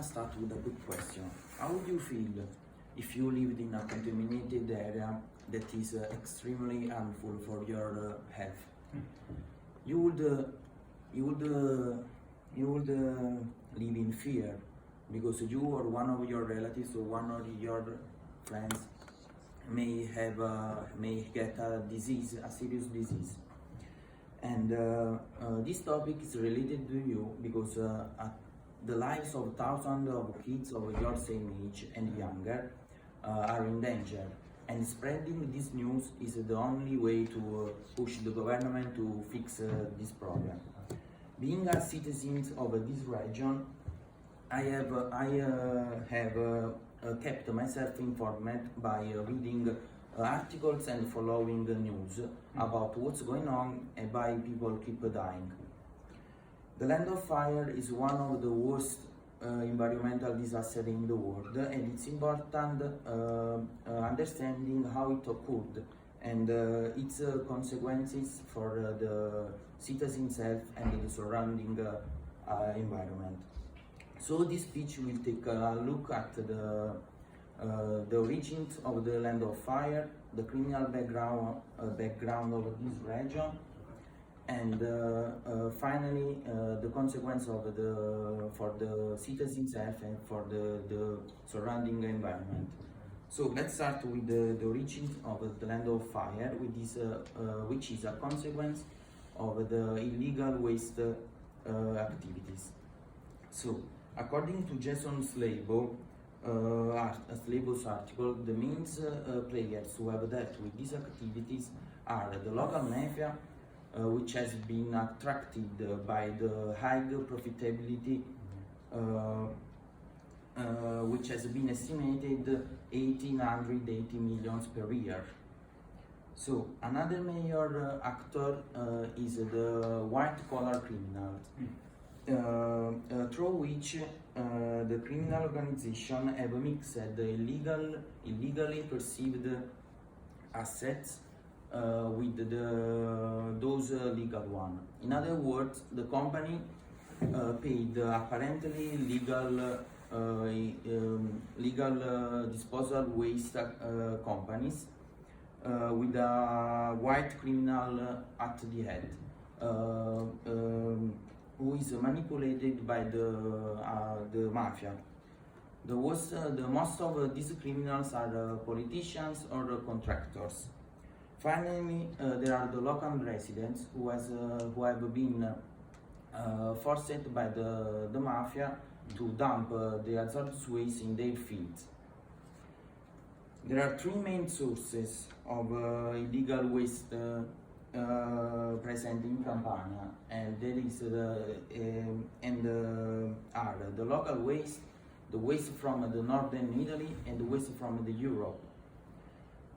gonna start with a good question. How would you feel if you lived in a contaminated area that is extremely harmful for your health? You would, you would, you would live in fear because you or one of your relatives or one of your friends may get a disease, a serious disease. And this topic is related to you because the lives of thousands of kids of your same age and younger are in danger. And spreading this news is the only way to push the government to fix this problem. Being a citizen of this region, I have kept myself informed by reading articles and following the news about what's going on and why people keep dying. The Land of Fire is one of the worst environmental disasters in the world, and it's important understanding how it occurred and its consequences for the citizens' health and the surrounding environment. So this speech will take a look at the origins of the Land of Fire, the criminal background of this region, and finally the consequence of for the citizens' health and for the surrounding environment. So let's start with the origins of the Land of Fire, which is a consequence of the illegal waste activities. So, according to Jason Slabo's article, the main players who have dealt with these activities are the local mafia, which has been attracted by the high profitability, which has been estimated 1,880 million per year. So another major actor is the white-collar criminals, through which the criminal organization have mixed illegally perceived assets with those legal one. In other words, the company paid apparently legal disposal waste companies with a white criminal at the head, who is manipulated by the mafia. Most of these criminals are politicians or contractors. Finally, there are the local residents who have been forced by the mafia to dump the hazardous waste in their fields. There are three main sources of illegal waste present in Campania, and there is the local waste, the waste from the northern Italy, and the waste from the Europe.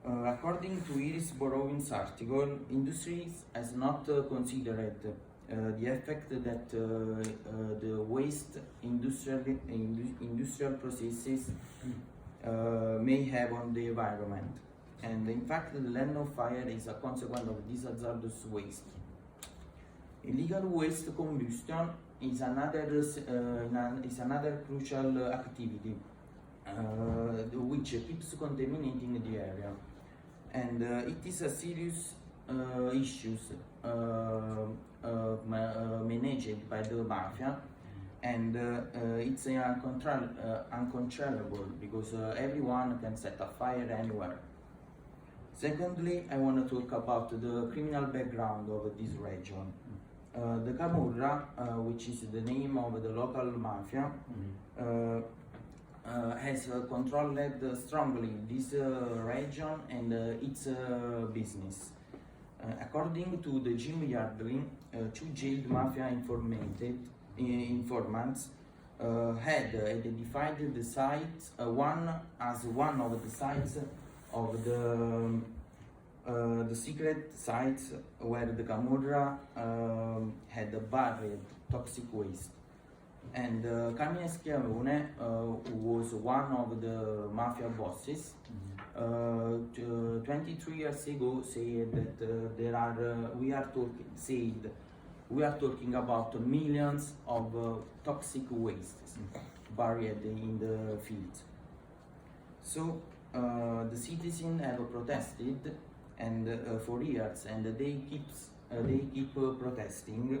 According to Iris Borowin's article, industries has not considered the effect that the waste industrial processes may have on the environment. And in fact, the Land of Fire is a consequence of this hazardous waste. Illegal waste combustion is another crucial activity which keeps contaminating the area, and it is a serious issue managed by the mafia, and it's uncontrollable because everyone can set a fire anywhere. Secondly, I want to talk about the criminal background of this region. The Camorra, which is the name of the local mafia, has controlled strongly this region and its business. According to the Jim Yardley, two jailed mafia informants had identified the site, one of the sites of the secret sites where the Camorra had buried toxic waste. And Carmine Schiavone, who was one of the mafia bosses, 23 years ago said that we are talking about millions of toxic wastes. buried in the fields. So the citizens have protested and for years, and they keep protesting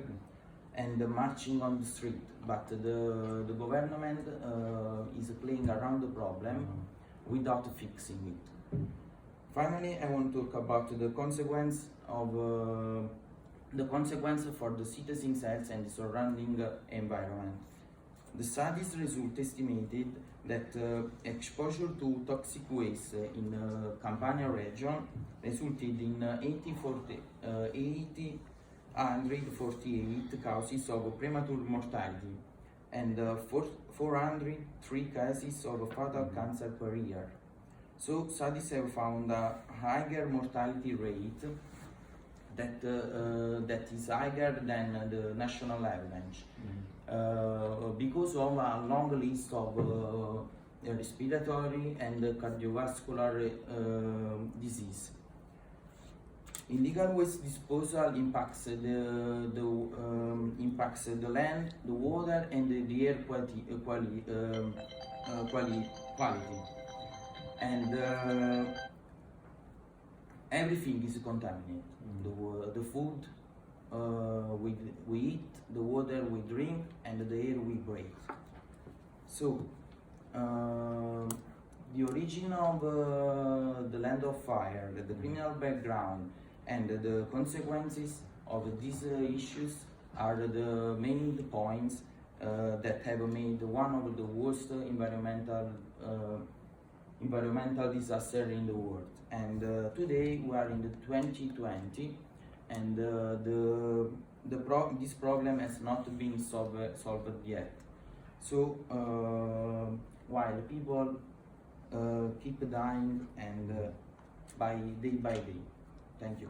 and marching on the street, but the government is playing around the problem without fixing it. Finally, I want to talk about the consequence for the citizens' health and the surrounding environment. The studies result estimated that exposure to toxic waste in Campania region resulted in 848 causes of premature mortality and 403 cases of fatal cancer per year. So studies have found a higher mortality rate that is higher than the national average because of a long list of respiratory and cardiovascular disease. Illegal waste disposal impacts the land, the water, and the air quality. And everything is contaminated. The food we eat, the water we drink, and the air we breathe. So the origin of the Land of Fire, the criminal background, and the consequences of these issues are the main points that have made one of the worst environmental disaster in the world. And today we are in the 2020, and this problem has not been solved yet. So while people keep dying and by day. Thank you.